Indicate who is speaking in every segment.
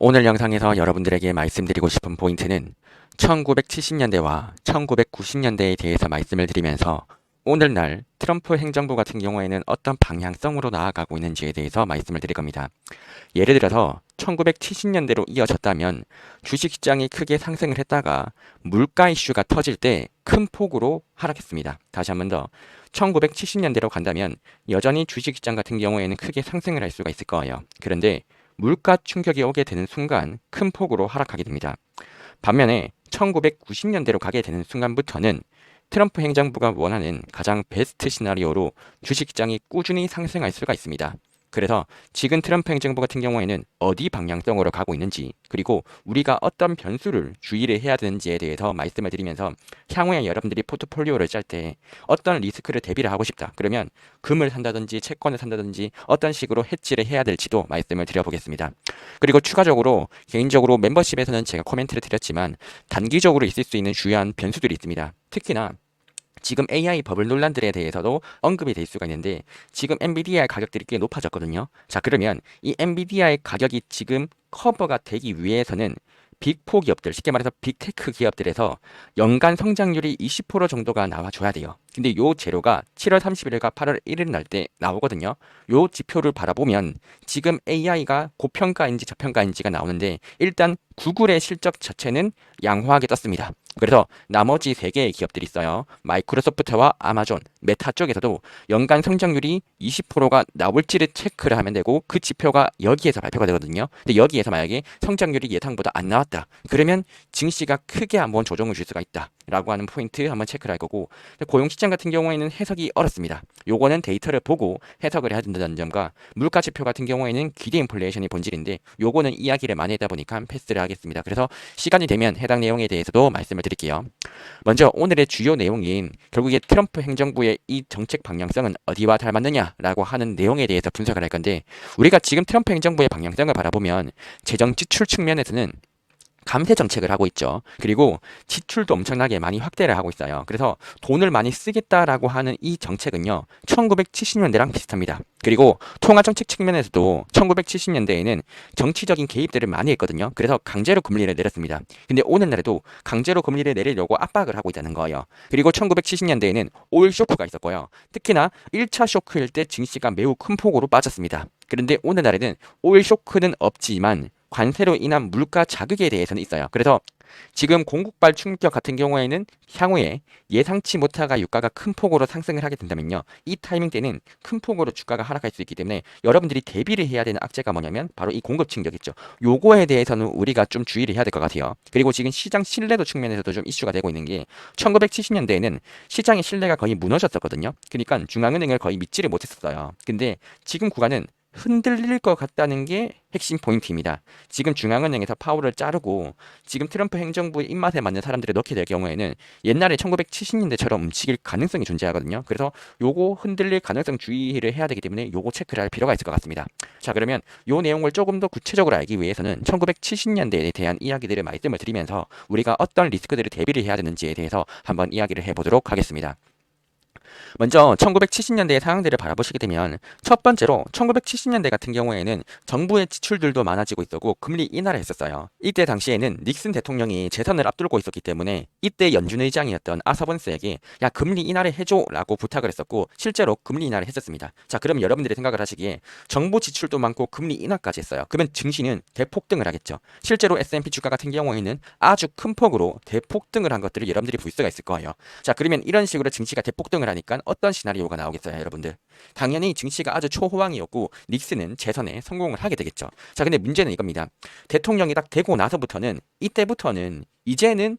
Speaker 1: 오늘 영상에서 여러분들에게 말씀드리고 싶은 포인트는 1970년대와 1990년대에 대해서 말씀을 드리면서 오늘날 트럼프 행정부 같은 경우에는 어떤 방향성으로 나아가고 있는지에 대해서 말씀을 드릴 겁니다. 예를 들어서 1970년대로 이어졌다면 주식시장이 크게 상승을 했다가 물가 이슈가 터질 때 큰 폭으로 하락했습니다. 다시 한 번 더 1970년대로 간다면 여전히 주식시장 같은 경우에는 크게 상승을 할 수가 있을 거예요. 그런데 물가 충격이 오게 되는 순간 큰 폭으로 하락하게 됩니다. 반면에 1990년대로 가게 되는 순간부터는 트럼프 행정부가 원하는 가장 베스트 시나리오로 주식시장이 꾸준히 상승할 수가 있습니다. 그래서 지금 트럼프 행정부 같은 경우에는 어디 방향성으로 가고 있는지, 그리고 우리가 어떤 변수를 주의를 해야 되는지에 대해서 말씀을 드리면서 향후에 여러분들이 포트폴리오를 짤 때 어떤 리스크를 대비를 하고 싶다, 그러면 금을 산다든지 채권을 산다든지 어떤 식으로 해지를 해야 될지도 말씀을 드려보겠습니다. 그리고 추가적으로 개인적으로 멤버십에서는 제가 코멘트를 드렸지만 단기적으로 있을 수 있는 주요한 변수들이 있습니다. 특히나 지금 AI 버블 논란들에 대해서도 언급이 될 수가 있는데 지금 엔비디아의 가격들이 꽤 높아졌거든요. 자, 그러면 이 엔비디아의 가격이 지금 커버가 되기 위해서는 빅4 기업들, 쉽게 말해서 빅테크 기업들에서 연간 성장률이 20% 정도가 나와줘야 돼요. 근데 요 재료가 7월 31일과 8월 1일 날 때 나오거든요. 요 지표를 바라보면 지금 AI가 고평가인지 저평가인지가 나오는데 일단 구글의 실적 자체는 양호하게 떴습니다. 그래서 나머지 3개의 기업들이 있어요. 마이크로소프트와 아마존, 메타 쪽에서도 연간 성장률이 20%가 나올지를 체크를 하면 되고 그 지표가 여기에서 발표가 되거든요. 근데 여기에서 만약에 성장률이 예상보다 안 나왔다, 그러면 증시가 크게 한번 조정을 줄 수가 있다 라고 하는 포인트 한번 체크를 할 거고, 고용시장 같은 경우에는 해석이 어렵습니다. 요거는 데이터를 보고 해석을 해야 된다는 점과 물가 지표 같은 경우에는 기대 인플레이션이 본질인데 요거는 이야기를 많이 하다 보니까 패스를 하겠습니다. 그래서 시간이 되면 해당 내용에 대해서도 말씀을 드릴게요. 먼저 오늘의 주요 내용인 결국에 트럼프 행정부의 이 정책 방향성은 어디와 닮았느냐라고 하는 내용에 대해서 분석을 할 건데, 우리가 지금 트럼프 행정부의 방향성을 바라보면 재정 지출 측면에서는 감세 정책을 하고 있죠. 그리고 지출도 엄청나게 많이 확대를 하고 있어요. 그래서 돈을 많이 쓰겠다라고 하는 이 정책은요, 1970년대랑 비슷합니다. 그리고 통화 정책 측면에서도 1970년대에는 정치적인 개입들을 많이 했거든요. 그래서 강제로 금리를 내렸습니다. 근데 오늘날에도 강제로 금리를 내리려고 압박을 하고 있다는 거예요. 그리고 1970년대에는 오일 쇼크가 있었고요. 특히나 1차 쇼크일 때 증시가 매우 큰 폭으로 빠졌습니다. 그런데 오늘날에는 오일 쇼크는 없지만 관세로 인한 물가 자극에 대해서는 있어요. 그래서 지금 공급발 충격 같은 경우에는 향후에 예상치 못하가 유가가 큰 폭으로 상승을 하게 된다면요, 이 타이밍 때는 큰 폭으로 주가가 하락할 수 있기 때문에 여러분들이 대비를 해야 되는 악재가 뭐냐면 바로 이 공급 충격이죠. 요거에 대해서는 우리가 좀 주의를 해야 될 것 같아요. 그리고 지금 시장 신뢰도 측면에서도 좀 이슈가 되고 있는 게 1970년대에는 시장의 신뢰가 거의 무너졌었거든요. 그러니까 중앙은행을 거의 믿지를 못했었어요. 근데 지금 구간은 흔들릴 것 같다는 게 핵심 포인트입니다. 지금 중앙은행에서 파월을 자르고 지금 트럼프 행정부의 입맛에 맞는 사람들을 넣게 될 경우에는 옛날에 1970년대처럼 움직일 가능성이 존재하거든요. 그래서 요거 흔들릴 가능성 주의를 해야 되기 때문에 요거 체크를 할 필요가 있을 것 같습니다. 자, 그러면 요 내용을 조금 더 구체적으로 알기 위해서는 1970년대에 대한 이야기들을 말씀을 드리면서 우리가 어떤 리스크들을 대비를 해야 되는지에 대해서 한번 이야기를 해보도록 하겠습니다. 먼저 1970년대의 상황들을 바라보시게 되면 첫 번째로 1970년대 같은 경우에는 정부의 지출들도 많아지고 있었고 금리 인하를 했었어요. 이때 당시에는 닉슨 대통령이 재선을 앞두고 있었기 때문에 이때 연준 의장이었던 아서번스에게 야, 금리 인하를 해줘 라고 부탁을 했었고 실제로 금리 인하를 했었습니다. 자, 그럼 여러분들이 생각을 하시기에 정부 지출도 많고 금리 인하까지 했어요. 그러면 증시는 대폭등을 하겠죠. 실제로 S&P 주가 같은 경우에는 아주 큰 폭으로 대폭등을 한 것들을 여러분들이 볼 수가 있을 거예요. 자, 그러면 이런 식으로 증시가 대폭등을 하니까 어떤 시나리오가 나오겠어요, 여러분들? 당연히 증시가 아주 초호황이었고 닉슨은 재선에 성공을 하게 되겠죠. 자, 근데 문제는 이겁니다. 대통령이 딱 되고 나서부터는 이때부터는 이제는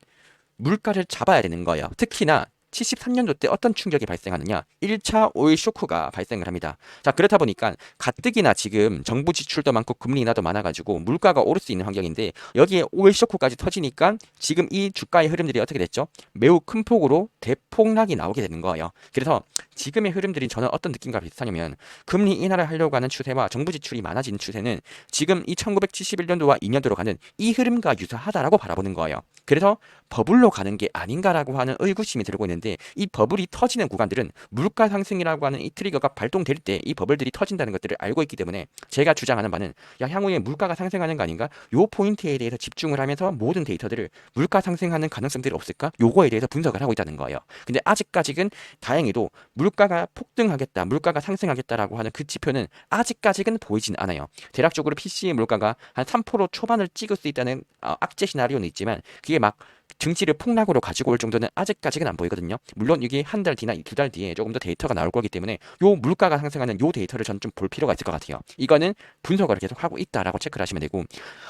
Speaker 1: 물가를 잡아야 되는 거예요. 특히나 73년도 때 어떤 충격이 발생하느냐? 1차 오일 쇼크가 발생을 합니다. 자, 그렇다 보니까 가뜩이나 지금 정부 지출도 많고 금리 인하도 많아가지고 물가가 오를 수 있는 환경인데 여기에 오일 쇼크까지 터지니까 지금 이 주가의 흐름들이 어떻게 됐죠? 매우 큰 폭으로 대폭락이 나오게 되는 거예요. 그래서 지금의 흐름들이 저는 어떤 느낌과 비슷하냐면 금리 인하를 하려고 하는 추세와 정부 지출이 많아지는 추세는 지금 이 1971년도와 2년도로 가는 이 흐름과 유사하다라고 바라보는 거예요. 그래서 버블로 가는 게 아닌가라고 하는 의구심이 들고 있는데 이 버블이 터지는 구간들은 물가 상승이라고 하는 이 트리거가 발동될 때 이 버블들이 터진다는 것들을 알고 있기 때문에 제가 주장하는 바는 야 향후에 물가가 상승하는 거 아닌가? 요 포인트에 대해서 집중을 하면서 모든 데이터들을 물가 상승하는 가능성들이 없을까? 요거에 대해서 분석을 하고 있다는 거예요. 근데 아직까지는 다행히도 물가가 폭등하겠다, 물가가 상승하겠다라고 하는 그 지표는 아직까지는 보이진 않아요. 대략적으로 PC의 물가가 한 3% 초반을 찍을 수 있다는 악재 시나리오는 있지만 그게 막 증시를 폭락으로 가지고 올 정도는 아직까지는 안 보이거든요. 물론 이게 한 달 뒤나 두 달 뒤에 조금 더 데이터가 나올 거기 때문에 요 물가가 상승하는 요 데이터를 저는 좀 볼 필요가 있을 것 같아요. 이거는 분석을 계속 하고 있다라고 체크를 하시면 되고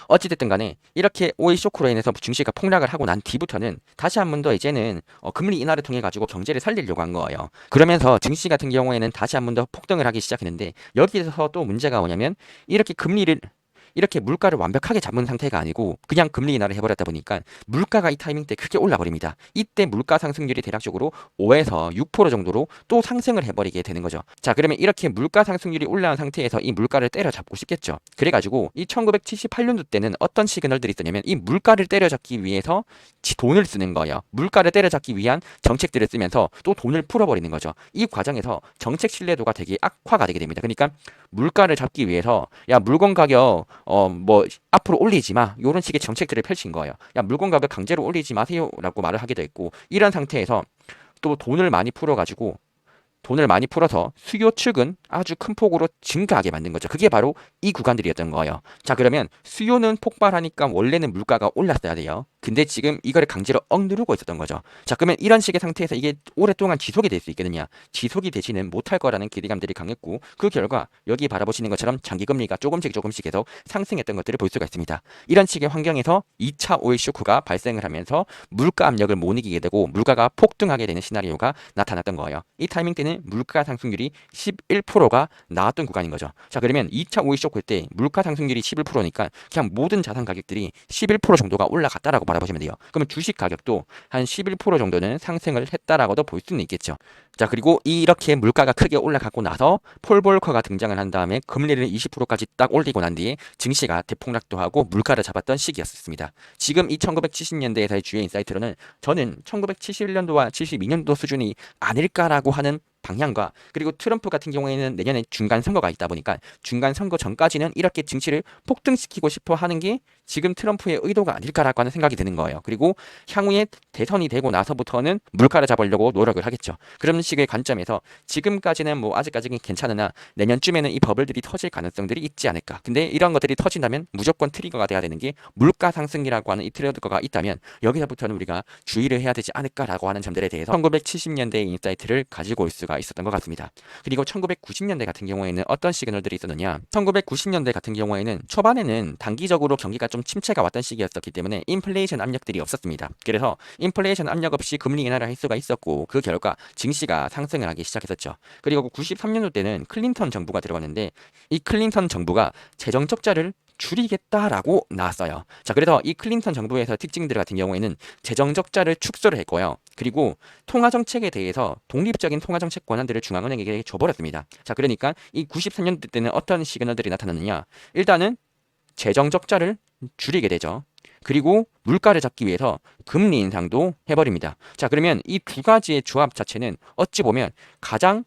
Speaker 1: 어찌됐든 간에 이렇게 오일 쇼크로 인해서 증시가 폭락을 하고 난 뒤부터는 다시 한 번 더 이제는 금리 인하를 통해 가지고 경제를 살리려고 한 거예요. 그러면서 증시 같은 경우에는 다시 한 번 더 폭등을 하기 시작했는데 여기서 또 문제가 뭐냐면 이렇게 물가를 완벽하게 잡은 상태가 아니고 그냥 금리 인하를 해버렸다 보니까 물가가 이 타이밍 때 크게 올라버립니다. 이때 물가 상승률이 대략적으로 5에서 6% 정도로 또 상승을 해버리게 되는 거죠. 자, 그러면 이렇게 물가 상승률이 올라온 상태에서 이 물가를 때려잡고 싶겠죠. 그래가지고 이 1978년도 때는 어떤 시그널들이 있었냐면 이 물가를 때려잡기 위해서 돈을 쓰는 거예요. 물가를 때려잡기 위한 정책들을 쓰면서 또 돈을 풀어버리는 거죠. 이 과정에서 정책 신뢰도가 되게 악화가 되게 됩니다. 그러니까 물가를 잡기 위해서 야 물건 가격 뭐 앞으로 올리지 마 이런 식의 정책들을 펼친 거예요. 야 물건 가격 강제로 올리지 마세요라고 말을 하게 됐고 이런 상태에서 또 돈을 많이 풀어서 수요 측은 아주 큰 폭으로 증가하게 만든 거죠. 그게 바로 이 구간들이었던 거예요. 자, 그러면 수요는 폭발하니까 원래는 물가가 올랐어야 돼요. 근데 지금 이거를 강제로 억누르고 있었던 거죠. 자, 그러면 이런 식의 상태에서 이게 오랫동안 지속이 될 수 있겠느냐? 지속이 되지는 못할 거라는 기대감들이 강했고 그 결과 여기 바라보시는 것처럼 장기금리가 조금씩 계속 상승했던 것들을 볼 수가 있습니다. 이런 식의 환경에서 2차 오일 쇼크가 발생을 하면서 물가 압력을 못 이기게 되고 물가가 폭등하게 되는 시나리오가 나타났던 거예요. 이 타이밍 때는 물가 상승률이 11%가 나왔던 구간인 거죠. 자, 그러면 2차 오일 쇼크 때 물가 상승률이 11%니까 그냥 모든 자산 가격들이 11% 정도가 올라갔다라고 바라보시면 돼요. 그러면 주식 가격도 한 11% 정도는 상승을 했다라고도 볼 수는 있겠죠. 자, 그리고 이렇게 물가가 크게 올라가고 나서 폴 볼커가 등장을 한 다음에 금리를 20%까지 딱 올리고 난 뒤에 증시가 대폭락도 하고 물가를 잡았던 시기였습니다. 지금 이 1970년대에서의 주요 인사이트로는 저는 1971년도와 72년도 수준이 아닐까라고 하는 방향과 그리고 트럼프 같은 경우에는 내년에 중간 선거가 있다 보니까 중간 선거 전까지는 이렇게 증시를 폭등시키고 싶어 하는 게 지금 트럼프의 의도가 아닐까라고 하는 생각이 드는 거예요. 그리고 향후에 대선이 되고 나서부터는 물가를 잡으려고 노력을 하겠죠. 그런 식의 관점에서 지금까지는 뭐 아직까지는 괜찮으나 내년쯤에는 이 버블들이 터질 가능성들이 있지 않을까. 근데 이런 것들이 터진다면 무조건 트리거가 돼야 되는 게 물가 상승이라고 하는 이 트리거가 있다면 여기서부터는 우리가 주의를 해야 되지 않을까라고 하는 점들에 대해서 1970년대의 인사이트를 가지고 올 수가 있었던 것 같습니다. 그리고 1990년대 같은 경우에는 어떤 시그널들이 있었느냐? 1990년대 같은 경우에는 초반에는 단기적으로 경기가 좀 침체가 왔던 시기였었기 때문에 인플레이션 압력들이 없었습니다. 그래서 인플레이션 압력 없이 금리 인하를 할 수가 있었고 그 결과 증시가 상승을 하기 시작했었죠. 그리고 93년도 때는 클린턴 정부가 들어갔는데 이 클린턴 정부가 재정 적자를 줄이겠다라고 나왔어요. 자, 그래서 이 클린턴 정부에서 특징들 같은 경우에는 재정 적자를 축소를 했고요. 그리고 통화 정책에 대해서 독립적인 통화 정책 권한들을 중앙은행에게 줘버렸습니다. 자, 그러니까 이 93년대 때는 어떤 시그널들이 나타났느냐? 일단은 재정 적자를 줄이게 되죠. 그리고 물가를 잡기 위해서 금리 인상도 해버립니다. 자, 그러면 이 두 가지의 조합 자체는 어찌 보면 가장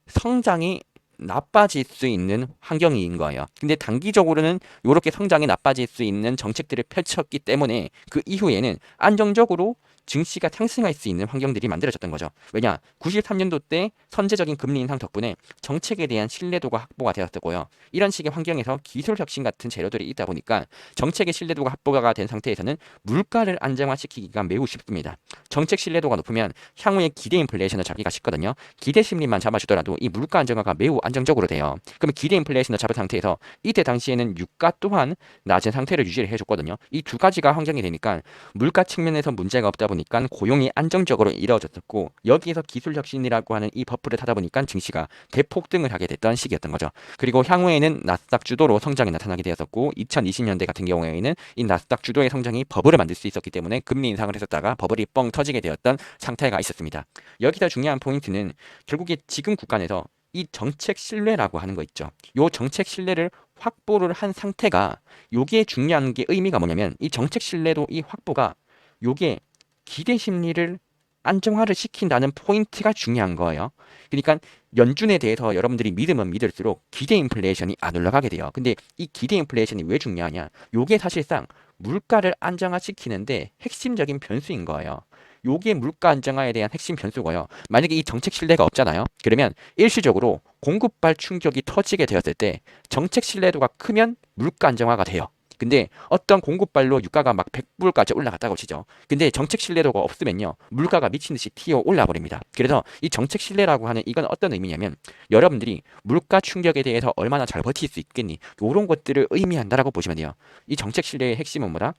Speaker 1: 성장이 나빠질 수 있는 환경인 거예요. 근데 단기적으로는 이렇게 성장이 나빠질 수 있는 정책들을 펼쳤기 때문에 그 이후에는 안정적으로 증시가 상승할 수 있는 환경들이 만들어졌던 거죠. 왜냐? 93년도 때 선제적인 금리 인상 덕분에 정책에 대한 신뢰도가 확보가 되었고요. 이런 식의 환경에서 기술 혁신 같은 재료들이 있다 보니까 정책의 신뢰도가 확보가 된 상태에서는 물가를 안정화시키기가 매우 쉽습니다. 정책 신뢰도가 높으면 향후에 기대 인플레이션을 잡기가 쉽거든요. 기대 심리만 잡아주더라도 이 물가 안정화가 매우 안정적으로 돼요. 그러면 기대 인플레이션을 잡은 상태에서 이때 당시에는 유가 또한 낮은 상태를 유지를 해줬거든요. 이 두 가지가 환경이 되니까 물가 측면에서 문제가 없다 보니 보니까 고용이 안정적으로 이루어졌었고 여기에서 기술 혁신이라고 하는 이 버프를 타다 보니까 증시가 대폭등을 하게 됐던 시기였던 거죠. 그리고 향후에는 나스닥 주도로 성장이 나타나게 되었었고 2020년대 같은 경우에는 이 나스닥 주도의 성장이 버블을 만들 수 있었기 때문에 금리 인상을 했었다가 버블이 뻥 터지게 되었던 상태가 있었습니다. 여기서 중요한 포인트는 결국에 지금 국간에서 이 정책 신뢰라고 하는 거 있죠. 요 정책 신뢰를 확보를 한 상태가 요게 중요한 게 의미가 뭐냐면 이 정책 신뢰도 이 확보가 요게 기대 심리를 안정화를 시킨다는 포인트가 중요한 거예요. 그러니까 연준에 대해서 여러분들이 믿으면 믿을수록 기대 인플레이션이 안 올라가게 돼요. 근데 이 기대 인플레이션이 왜 중요하냐? 요게 사실상 물가를 안정화시키는데 핵심적인 변수인 거예요. 요게 물가 안정화에 대한 핵심 변수고요. 만약에 이 정책 신뢰가 없잖아요. 그러면 일시적으로 공급발 충격이 터지게 되었을 때 정책 신뢰도가 크면 물가 안정화가 돼요. 근데 어떤 공급발로 유가가 막 100불까지 올라갔다고 치죠. 근데 정책 신뢰도가 없으면요. 물가가 미친 듯이 튀어 올라 버립니다. 그래서 이 정책 신뢰라고 하는 이건 어떤 의미냐면 여러분들이 물가 충격에 대해서 얼마나 잘 버틸 수 있겠니? 이런 것들을 의미한다라고 보시면 돼요. 이 정책 신뢰의 핵심은 뭐다?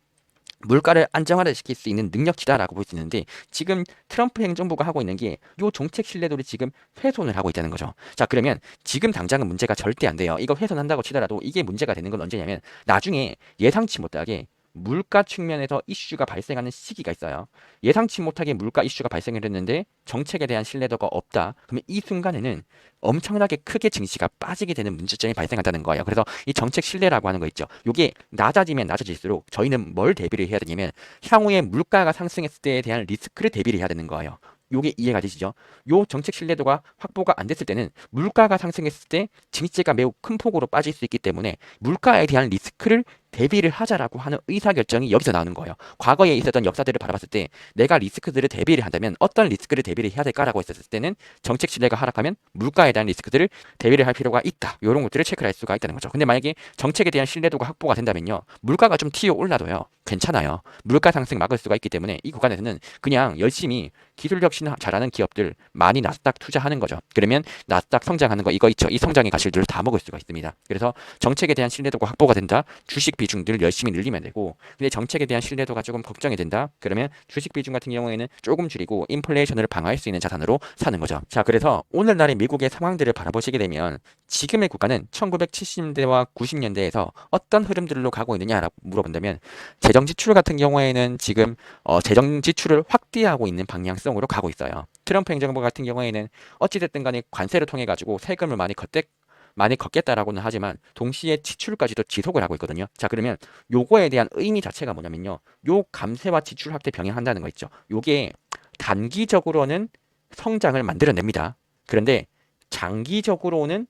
Speaker 1: 물가를 안정화를 시킬 수 있는 능력치다라고 볼 수 있는데 지금 트럼프 행정부가 하고 있는 게 이 정책 신뢰도를 지금 훼손을 하고 있다는 거죠. 자, 그러면 지금 당장은 문제가 절대 안 돼요. 이거 훼손한다고 치더라도 이게 문제가 되는 건 언제냐면 나중에 예상치 못하게 물가 측면에서 이슈가 발생하는 시기가 있어요. 예상치 못하게 물가 이슈가 발생을 했는데 정책에 대한 신뢰도가 없다. 그러면 이 순간에는 엄청나게 크게 증시가 빠지게 되는 문제점이 발생한다는 거예요. 그래서 이 정책 신뢰라고 하는 거 있죠. 이게 낮아지면 낮아질수록 저희는 뭘 대비를 해야 되냐면 향후에 물가가 상승했을 때에 대한 리스크를 대비를 해야 되는 거예요. 요게 이해가 되시죠? 요 정책 신뢰도가 확보가 안 됐을 때는 물가가 상승했을 때 증시가 매우 큰 폭으로 빠질 수 있기 때문에 물가에 대한 리스크를 대비를 하자라고 하는 의사결정이 여기서 나오는 거예요. 과거에 있었던 역사들을 바라봤을 때 내가 리스크들을 대비를 한다면 어떤 리스크를 대비를 해야 될까라고 했었을 때는 정책 신뢰가 하락하면 물가에 대한 리스크들을 대비를 할 필요가 있다. 이런 것들을 체크할 수가 있다는 거죠. 근데 만약에 정책에 대한 신뢰도가 확보가 된다면요. 물가가 좀 튀어 올라도요. 괜찮아요. 물가 상승 막을 수가 있기 때문에 이 구간에서는 그냥 열심히 기술 혁신 잘하는 기업들 많이 나스닥 투자하는 거죠. 그러면 나스닥 성장하는 거 이거 있죠. 이 성장의 가실들을 다 먹을 수가 있습니다. 그래서 정책에 대한 신뢰도가 확보가 된다. 주식 비중들을 열심히 늘리면 되고 근데 정책에 대한 신뢰도가 조금 걱정이 된다. 그러면 주식 비중 같은 경우에는 조금 줄이고 인플레이션을 방어할 수 있는 자산으로 사는 거죠. 자, 그래서 오늘날의 미국의 상황들을 바라보시게 되면 지금의 국가는 1970년대와 90년대에서 어떤 흐름들로 가고 있느냐라고 물어본다면 재정 지출 같은 경우에는 지금 재정 지출을 확대하고 있는 방향성으로 가고 있어요. 트럼프 행정부 같은 경우에는 어찌됐든 간에 관세를 통해 가지고 세금을 많이 걷겠다라고는 하지만 동시에 지출까지도 지속을 하고 있거든요. 자, 그러면 요거에 대한 의미 자체가 뭐냐면요. 요 감세와 지출 확대 병행한다는 거 있죠. 요게 단기적으로는 성장을 만들어냅니다. 그런데 장기적으로는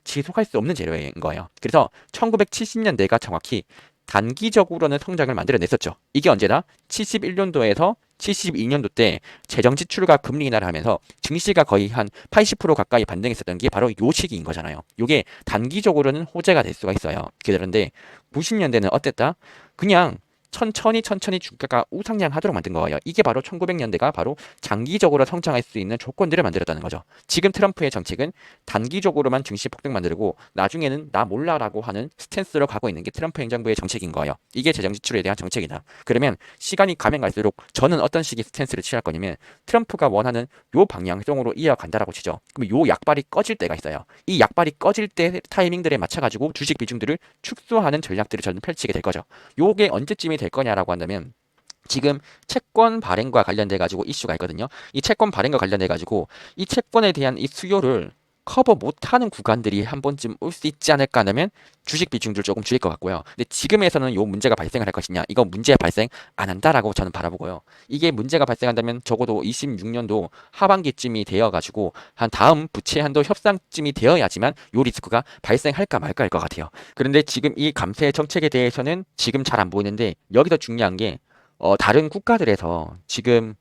Speaker 1: 지속할 수 없는 재료인 거예요. 그래서 1970년대가 정확히 단기적으로는 성장을 만들어냈었죠. 이게 언제나 71년도에서 72년도 때 재정 지출과 금리 인하를 하면서 증시가 거의 한 80% 가까이 반등했었던 게 바로 요 시기인 거잖아요. 요게 단기적으로는 호재가 될 수가 있어요. 그런데 90년대는 어땠다? 그냥 천천히 주가가 우상향하도록 만든 거예요. 이게 바로 1900년대가 바로 장기적으로 성장할 수 있는 조건들을 만들었다는 거죠. 지금 트럼프의 정책은 단기적으로만 증시 폭등 만들고 나중에는 나 몰라라고 하는 스탠스로 가고 있는 게 트럼프 행정부의 정책인 거예요. 이게 재정 지출에 대한 정책이다. 그러면 시간이 가면 갈수록 저는 어떤 식의 스탠스를 취할 거냐면 트럼프가 원하는 요 방향성으로 이어간다라고 치죠. 그럼 요 약발이 꺼질 때가 있어요. 이 약발이 꺼질 때 타이밍들에 맞춰가지고 주식 비중들을 축소하는 전략들을 저는 펼치게 될 거죠. 요게 언제쯤이 될 거냐라고 한다면 지금 채권 발행과 관련돼 가지고 이슈가 있거든요. 이 채권 발행과 관련돼 가지고 이 채권에 대한 이 수요를 커버 못하는 구간들이 한 번쯤 올 수 있지 않을까 하면 주식 비중들 조금 줄일 것 같고요. 근데 지금에서는 요 문제가 발생을 할 것이냐? 이거 문제 발생 안 한다라고 저는 바라보고요. 이게 문제가 발생한다면 적어도 26년도 하반기쯤이 되어 가지고 한 다음 부채 한도 협상쯤이 되어야지만 요 리스크가 발생할까 말까 할 것 같아요. 그런데 지금 이 감세 정책에 대해서는 지금 잘 안 보이는데 여기서 중요한 게 다른 국가들에서 지금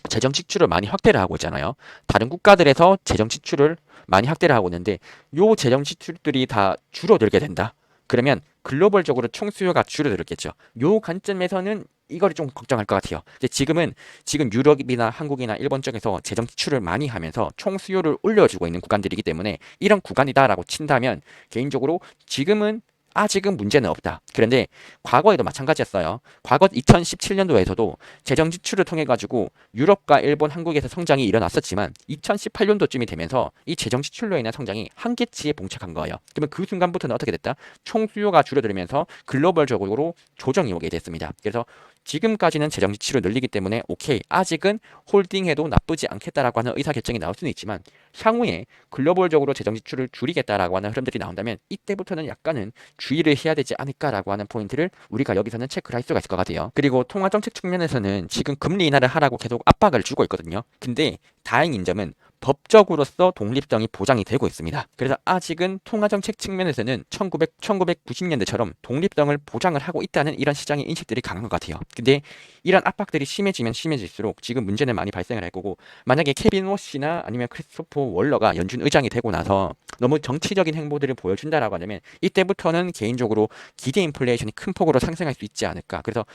Speaker 1: 재정 지출을 많이 확대를 하고 있잖아요. 다른 국가들에서 재정 지출을 많이 확대를 하고 있는데 요 재정 지출들이 다 줄어들게 된다. 그러면 글로벌적으로 총 수요가 줄어들겠죠. 요 관점에서는 이거를 좀 걱정할 것 같아요. 근데 지금 유럽이나 한국이나 일본 쪽에서 재정 지출을 많이 하면서 총 수요를 올려주고 있는 구간들이기 때문에 이런 구간이다라고 친다면 개인적으로 지금은 아직은 문제는 없다. 그런데 과거에도 마찬가지였어요. 과거 2017년도에서도 재정 지출을 통해 가지고 유럽과 일본, 한국에서 성장이 일어났었지만 2018년도쯤이 되면서 이 재정 지출로 인한 성장이 한계치에 봉착한 거예요. 그러면 그 순간부터는 어떻게 됐다? 총 수요가 줄어들면서 글로벌적으로 조정이 오게 됐습니다. 그래서 지금까지는 재정 지출을 늘리기 때문에 오케이, 아직은 홀딩해도 나쁘지 않겠다라고 하는 의사결정이 나올 수는 있지만 향후에 글로벌적으로 재정 지출을 줄이겠다라고 하는 흐름들이 나온다면 이때부터는 약간은 주의를 해야 되지 않을까라고 하는 포인트를 우리가 여기서는 체크를 할 수가 있을 것 같아요. 그리고 통화정책 측면에서는 지금 금리 인하를 하라고 계속 압박을 주고 있거든요. 근데 다행인 점은 법적으로서 독립성이 보장이 되고 있습니다. 그래서 아직은 통화정책 측면에서는 1990년대처럼 독립성을 보장을 하고 있다는 이런 시장의 인식들이 강한 것 같아요. 근데 이런 압박들이 심해지면 심해질수록 지금 문제는 많이 발생을 할 거고, 만약에 케빈 워시나 아니면 크리스토퍼 월러가 연준 의장이 되고 나서 너무 정치적인 행보들을 보여준다라고 하면 이때부터는 개인적으로 기대 인플레이션이 큰 폭으로 상승할 수 있지 않을까. 그래서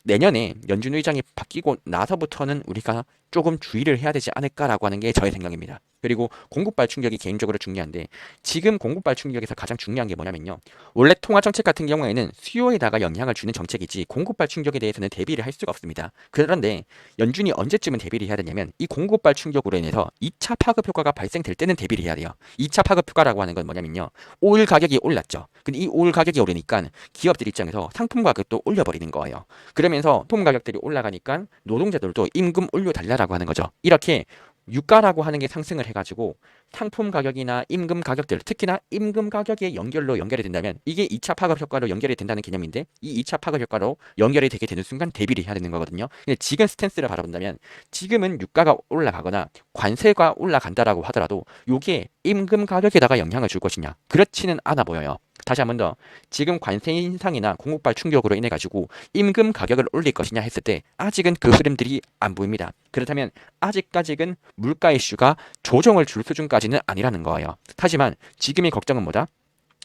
Speaker 1: 내년에 연준 의장이 바뀌고 나서부터는 우리가 조금 주의를 해야 되지 않을까라고 하는 게 저의 생각입니다. 그리고 공급발 충격이 개인적으로 중요한데, 지금 공급발 충격에서 가장 중요한 게 뭐냐면요. 원래 통화정책 같은 경우에는 수요에다가 영향을 주는 정책이지 공급발 충격에 대해서는 대비를 할 수가 없습니다. 그런데 연준이 언제쯤은 대비를 해야 되냐면 이 공급발 충격으로 인해서 2차 파급 효과가 발생될 때는 대비를 해야 돼요. 2차 파급 효과라고 하는 건 뭐냐면요. 오일 가격이 올랐죠. 근데 이 오일 가격이 오르니까 기업들 입장에서 상품 가격도 올려버리는 거예요. 그러면서 품 가격들이 올라가니까 노동자들도 임금 올려달라고 하는 거죠. 이렇게 유가라고 하는 게 상승을 해가지고 상품 가격이나 임금 가격들, 특히나 임금 가격의 연결이 된다면 이게 2차 파급 효과로 연결이 된다는 개념인데, 이 2차 파급 효과로 연결이 되게 되는 순간 대비를 해야 되는 거거든요. 근데 지금 스탠스를 바라본다면 지금은 유가가 올라가거나 관세가 올라간다라고 하더라도 이게 임금 가격에다가 영향을 줄 것이냐? 그렇지는 않아 보여요. 다시 한 번 더, 지금 관세 인상이나 공급발 충격으로 인해 가지고 임금 가격을 올릴 것이냐 했을 때 아직은 그 흐름들이 안 보입니다. 그렇다면 아직까지는 물가 이슈가 조정을 줄 수준까지는 아니라는 거예요. 하지만 지금의 걱정은 뭐다?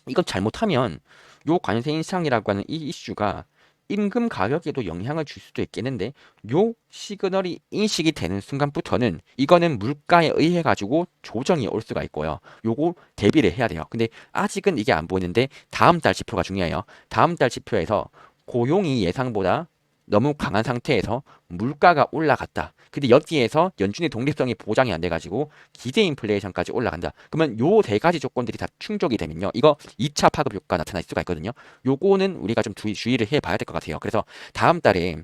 Speaker 1: 이건 잘못하면 요 관세 인상이라고 하는 이 이슈가 임금 가격에도 영향을 줄 수도 있겠는데, 요 시그널이 인식이 되는 순간부터는 이거는 물가에 의해 가지고 조정이 올 수가 있고요. 요거 대비를 해야 돼요. 근데 아직은 이게 안 보이는데 다음 달 지표가 중요해요. 다음 달 지표에서 고용이 예상보다 너무 강한 상태에서 물가가 올라갔다. 근데 여기에서 연준의 독립성이 보장이 안 돼가지고 기대 인플레이션까지 올라간다. 그러면 요 세 가지 조건들이 다 충족이 되면요, 이거 2차 파급 효과 나타날 수가 있거든요. 요거는 우리가 좀 주의를 해봐야 될 것 같아요. 그래서 다음 달에,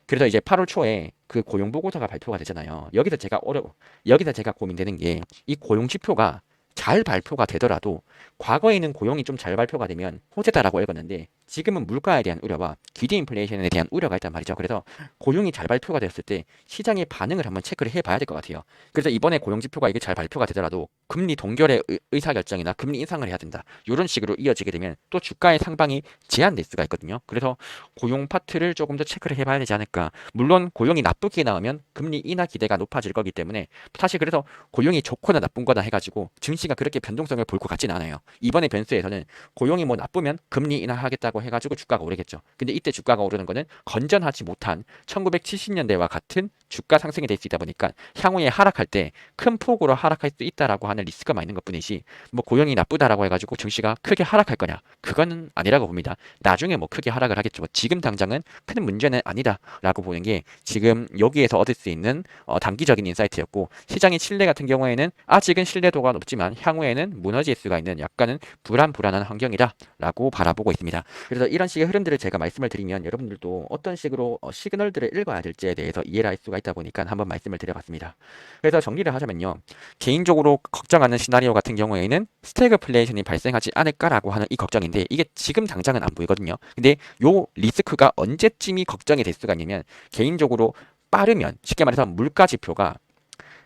Speaker 1: 그래서 이제 8월 초에 그 고용 보고서가 발표가 되잖아요. 여기서 제가 고민되는 게, 이 고용 지표가 잘 발표가 되더라도 과거에는 고용이 좀 잘 발표가 되면 호재다라고 읽었는데 지금은 물가에 대한 우려와 기대 인플레이션에 대한 우려가 있단 말이죠. 그래서 고용이 잘 발표가 됐을 때 시장의 반응을 한번 체크를 해봐야 될 것 같아요. 그래서 이번에 고용 지표가 이게 잘 발표가 되더라도 금리 동결의 의사결정이나 금리 인상을 해야 된다, 이런 식으로 이어지게 되면 또 주가의 상방이 제한될 수가 있거든요. 그래서 고용 파트를 조금 더 체크를 해봐야 되지 않을까. 물론 고용이 나쁘게 나오면 금리 인하 기대가 높아질 거기 때문에 사실 그래서 고용이 좋거나 나쁜 거나 해가지고 증시가 그렇게 변동성을 볼 것 같지는 않아요. 이번에 변수에서는 고용이 뭐 나쁘면 금리 인하하겠다고 해가지고 주가가 오르겠죠. 근데 이때 주가가 오르는 거는 건전하지 못한 1970년대와 같은 주가 상승이 될 수 있다 보니까 향후에 하락할 때 큰 폭으로 하락할 수 있다라고 하는 리스크가 있는 것뿐이지, 뭐 고용이 나쁘다라고 해가지고 증시가 크게 하락할 거냐, 그거는 아니라고 봅니다. 나중에 뭐 크게 하락을 하겠죠. 지금 당장은 큰 문제는 아니다라고 보는 게 지금 여기에서 얻을 수 있는 단기적인 인사이트였고, 시장의 신뢰 같은 경우에는 아직은 신뢰도가 높지만 향후에는 무너질 수가 있는 약간은 불안한 환경이다라고 바라보고 있습니다. 그래서 이런 식의 흐름들을 제가 말씀을 드리면 여러분들도 어떤 식으로 시그널들을 읽어야 될지에 대해서 이해를 할 수가 있다 보니까 한번 말씀을 드려봤습니다. 그래서 정리를 하자면요, 개인적으로 걱정하는 시나리오 같은 경우에는 스태그플레이션이 발생하지 않을까라고 하는 이 걱정인데, 이게 지금 당장은 안 보이거든요. 근데 요 리스크가 언제쯤이 걱정이 될 수가 있냐면, 개인적으로 빠르면, 쉽게 말해서 물가 지표가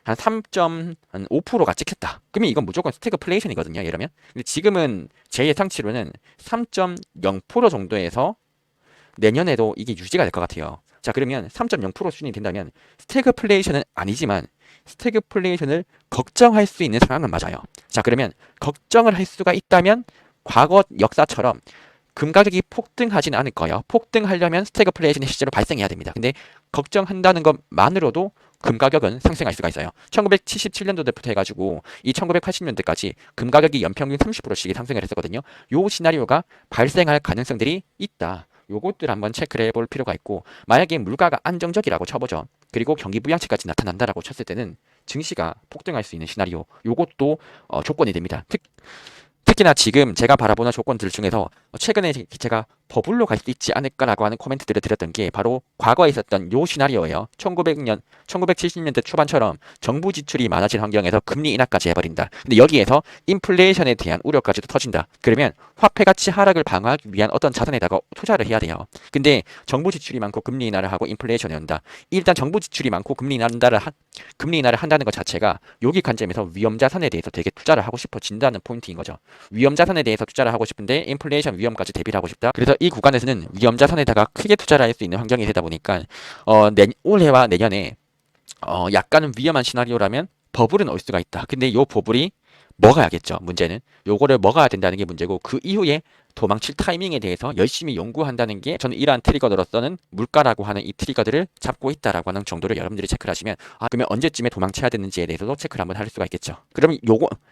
Speaker 1: 한 3.5%가 찍혔다. 그러면 이건 무조건 스태그플레이션이거든요, 이러면. 근데 지금은 제 예상치로는 3.0% 정도에서 내년에도 이게 유지가 될 것 같아요. 자, 그러면 3.0% 수준이 된다면 스태그플레이션은 아니지만 스태그플레이션을 걱정할 수 있는 상황은 맞아요. 자, 그러면 걱정을 할 수가 있다면 과거 역사처럼 금 가격이 폭등하지는 않을 거예요. 폭등하려면 스태그플레이션이 실제로 발생해야 됩니다. 근데 걱정한다는 것만으로도 금 가격은 상승할 수가 있어요. 1977년도부터 해가지고 이 1980년대까지 금 가격이 연평균 30%씩 상승을 했었거든요. 요 시나리오가 발생할 가능성들이 있다. 요것들 한번 체크를 해볼 필요가 있고, 만약에 물가가 안정적이라고 쳐보죠. 그리고 경기 부양치까지 나타난다라고 쳤을 때는 증시가 폭등할 수 있는 시나리오, 요것도 조건이 됩니다. 특히나 지금 제가 바라보는 조건들 중에서 최근에 제가 버블로 갈 수 있지 않을까라고 하는 코멘트들을 드렸던 게 바로 과거에 있었던 요 시나리오예요. 1970년대 초반처럼 정부 지출이 많아진 환경에서 금리 인하까지 해버린다. 근데 여기에서 인플레이션에 대한 우려까지도 터진다. 그러면 화폐 가치 하락을 방어하기 위한 어떤 자산에다가 투자를 해야 돼요. 근데 정부 지출이 많고 금리 인하를 하고 인플레이션이 온다. 일단 정부 지출이 많고 금리 인하를 한다는 것 자체가 여기 관점에서 위험 자산에 대해서 되게 투자를 하고 싶어진다는 포인트인 거죠. 위험 자산에 대해서 투자를 하고 싶은데 인플레이션 위험까지 대비를 하고 싶다. 그래서 이 구간에서는 위험 자산에다가 크게 투자를 할 수 있는 환경이 되다 보니까 올해와 내년에 약간은 위험한 시나리오라면 버블은 올 수가 있다. 근데 요 버블이 먹어야겠죠. 문제는 요거를 먹어야 된다는 게 문제고, 그 이후에 도망칠 타이밍에 대해서 열심히 연구한다는 게, 저는 이러한 트리거로서는 물가라고 하는 이 트리거들을 잡고 있다라고 하는 정도를 여러분들이 체크를 하시면, 그러면 언제쯤에 도망쳐야 되는지에 대해서도 체크를 한번 할 수가 있겠죠.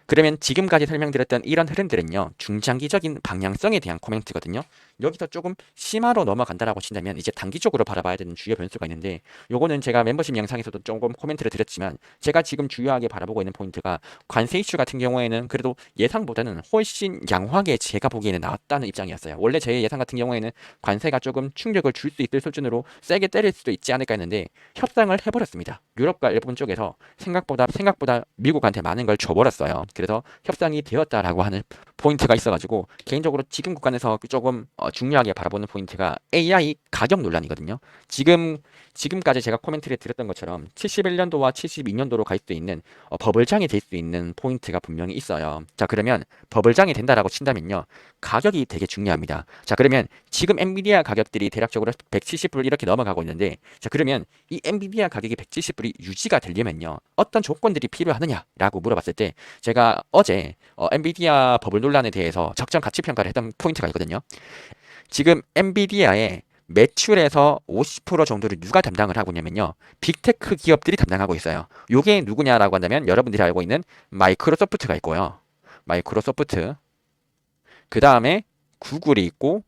Speaker 1: 그러면 지금까지 설명드렸던 이런 흐름들은요, 중장기적인 방향성에 대한 코멘트거든요. 여기서 조금 심화로 넘어간다라고 친다면 이제 단기적으로 바라봐야 되는 주요 변수가 있는데, 요거는 제가 멤버십 영상에서도 조금 코멘트를 드렸지만, 제가 지금 주요하게 바라보고 있는 포인트가 관세 이슈 같은 경우에는 그래도 예상보다는 훨씬 양호하게 제가 보기에는 나왔다는 입장이었어요. 원래 제 예상 같은 경우에는 관세가 조금 충격을 줄 수 있을 수준으로 세게 때릴 수도 있지 않을까 했는데 협상을 해버렸습니다. 유럽과 일본 쪽에서 생각보다 미국한테 많은 걸 줘버렸어요. 그래서 협상이 되었다라고 하는 포인트가 있어가지고, 개인적으로 지금 구간에서 조금 중요하게 바라보는 포인트가 AI 가격 논란이거든요. 지금까지 제가 코멘트를 드렸던 것처럼 71년도와 72년도로 갈 수 있는 버블장이 될 수 있는 포인트가 분명히 있어요. 자, 그러면 버블장이 된다라고 친다면요, 가격이 되게 중요합니다. 자, 그러면 지금 엔비디아 가격들이 대략적으로 170불 이렇게 넘어가고 있는데, 자, 그러면 이 엔비디아 가격이 170불이 유지가 되려면요, 어떤 조건들이 필요하느냐라고 물어봤을 때, 제가 어제 엔비디아 버블 논란에 대해서 적정 가치 평가를 했던 포인트가 있거든요. 지금 엔비디아의 매출에서 50% 정도를 누가 담당을 하고 있냐면요, 빅테크 기업들이 담당하고 있어요. 요게 누구냐라고 한다면 여러분들이 알고 있는 마이크로소프트가 있고요. 마이크로소프트, 그 다음에 구글이 있고,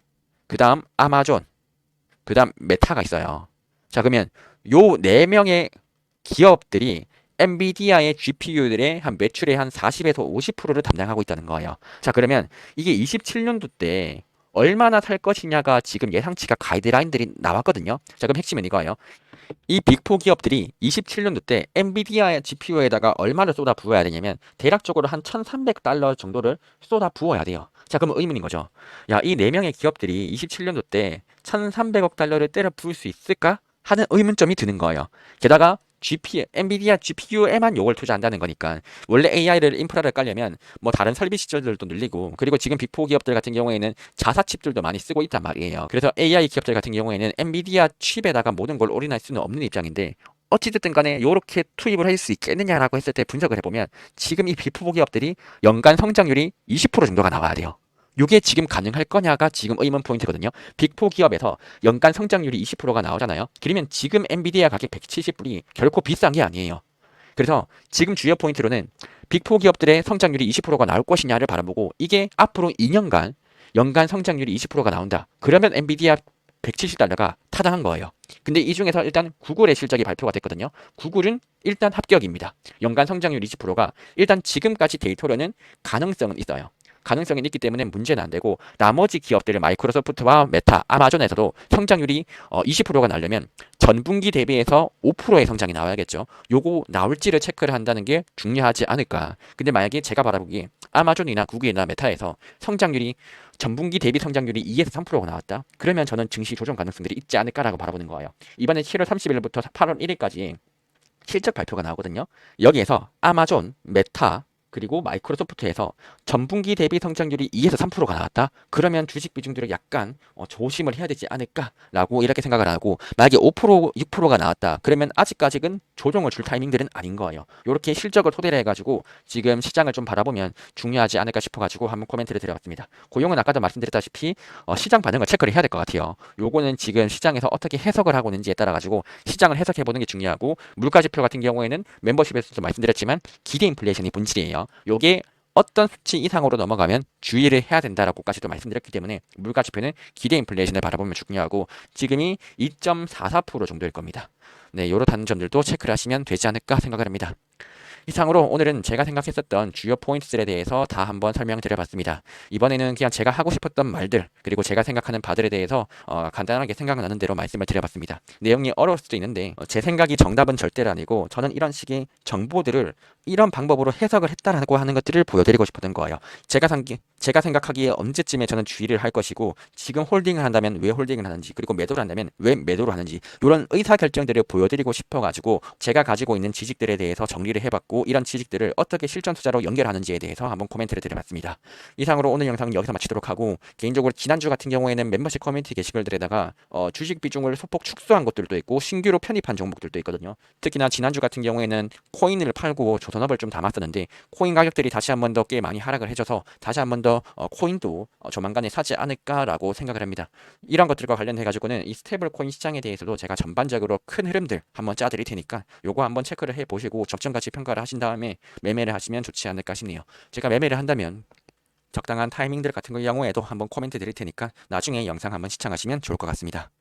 Speaker 1: 그 다음 아마존, 그 다음 메타가 있어요. 자, 그러면 요 4명의 기업들이 엔비디아의 GPU들의 한 매출의 한 40에서 50%를 담당하고 있다는 거예요. 자, 그러면 이게 27년도 때 얼마나 살 것이냐가 지금 예상치가 가이드라인들이 나왔거든요. 자, 그럼 핵심은 이거예요. 이 빅4 기업들이 27년도 때 엔비디아 GPU에다가 얼마를 쏟아 부어야 되냐면 대략적으로 한 1,300달러 정도를 쏟아 부어야 돼요. 자, 그럼 의문인 거죠. 야, 이 4명의 기업들이 27년도 때 1,300억 달러를 때려 부을 수 있을까? 하는 의문점이 드는 거예요. 게다가 엔비디아 GPU에만 요걸 투자한다는 거니까, 원래 AI를 인프라를 깔려면 뭐 다른 설비 시설들도 늘리고, 그리고 지금 빅4 기업들 같은 경우에는 자사 칩들도 많이 쓰고 있단 말이에요. 그래서 AI 기업들 같은 경우에는 엔비디아 칩에다가 모든 걸 올인할 수는 없는 입장인데, 어찌됐든 간에 요렇게 투입을 할 수 있겠느냐라고 했을 때 분석을 해보면, 지금 이 빅4 기업들이 연간 성장률이 20% 정도가 나와야 돼요. 이게 지금 가능할 거냐가 지금 의문 포인트거든요. 빅4 기업에서 연간 성장률이 20%가 나오잖아요. 그러면 지금 엔비디아 가격 170불이 결코 비싼 게 아니에요. 그래서 지금 주요 포인트로는 빅4 기업들의 성장률이 20%가 나올 것이냐를 바라보고, 이게 앞으로 2년간 연간 성장률이 20%가 나온다. 그러면 엔비디아 170달러가 타당한 거예요. 근데 이 중에서 일단 구글의 실적이 발표가 됐거든요. 구글은 일단 합격입니다. 연간 성장률 20%가 일단 지금까지 데이터로는 가능성은 있어요. 가능성이 있기 때문에 문제는 안 되고, 나머지 기업들의 마이크로소프트와 메타, 아마존에서도 성장률이 20%가 나려면 전분기 대비해서 5%의 성장이 나와야겠죠. 요거 나올지를 체크를 한다는 게 중요하지 않을까. 근데 만약에 제가 바라보기에 아마존이나 구글이나 메타에서 성장률이 전분기 대비 성장률이 2에서 3%가 나왔다. 그러면 저는 증시 조정 가능성들이 있지 않을까라고 바라보는 거예요. 이번에 7월 30일부터 8월 1일까지 실적 발표가 나오거든요. 여기에서 아마존, 메타, 그리고 마이크로소프트에서 전분기 대비 성장률이 2에서 3%가 나왔다? 그러면 주식 비중들을 약간 조심을 해야 되지 않을까라고 이렇게 생각을 하고, 만약에 5%, 6%가 나왔다. 그러면 아직까지는 조정을 줄 타이밍들은 아닌 거예요. 이렇게 실적을 토대로 해가지고 지금 시장을 좀 바라보면 중요하지 않을까 싶어가지고 한번 코멘트를 드려봤습니다. 고용은 아까도 말씀드렸다시피 시장 반응을 체크를 해야 될 것 같아요. 요거는 지금 시장에서 어떻게 해석을 하고 있는지에 따라 가지고 시장을 해석해보는 게 중요하고, 물가지표 같은 경우에는 멤버십에서도 말씀드렸지만 기대 인플레이션이 본질이에요. 요게 어떤 수치 이상으로 넘어가면 주의를 해야 된다라고까지도 말씀드렸기 때문에 물가지표는 기대 인플레이션을 바라보면 중요하고, 지금이 2.44% 정도일 겁니다. 네, 요렇다는 점들도 체크를 하시면 되지 않을까 생각을 합니다. 이상으로 오늘은 제가 생각했었던 주요 포인트들에 대해서 다 한번 설명드려봤습니다. 이번에는 그냥 제가 하고 싶었던 말들, 그리고 제가 생각하는 바들에 대해서 간단하게 생각나는 대로 말씀을 드려봤습니다. 내용이 어려울 수도 있는데 제 생각이 정답은 절대로 아니고, 저는 이런 식의 정보들을 이런 방법으로 해석을 했다라고 하는 것들을 보여드리고 싶었던 거예요. 제가 생각하기에 언제쯤에 저는 주의를 할 것이고, 지금 홀딩을 한다면 왜 홀딩을 하는지, 그리고 매도를 한다면 왜 매도를 하는지, 이런 의사결정들을 보여드리고 싶어가지고 제가 가지고 있는 지식들에 대해서 정리를 해봤고, 이런 지식들을 어떻게 실전 투자로 연결하는지에 대해서 한번 코멘트를 드려봤습니다. 이상으로 오늘 영상은 여기서 마치도록 하고, 개인적으로 지난주 같은 경우에는 멤버십 커뮤니티 게시글들에다가 주식 비중을 소폭 축소한 것들도 있고 신규로 편입한 종목들도 있거든요. 특히나 지난주 같은 경우에는 코인을 팔고 조선업을 좀 담았었는데, 코인 가격들이 다시 한 번 더 꽤 많이 하락을 해줘서 다시 한 번 더 코인도 조만간에 사지 않을까라고 생각을 합니다. 이런 것들과 관련해 가지고는 이 스테이블 코인 시장에 대해서도 제가 전반적으로 큰 흐름들 한번 짜드릴 테니까 요거 한번 체크를 해보시고 적정가치 평가를 하신 다음에 매매를 하시면 좋지 않을까 싶네요. 제가 매매를 한다면 적당한 타이밍들 같은 경우에도 한번 코멘트 드릴 테니까 나중에 영상 한번 시청하시면 좋을 것 같습니다.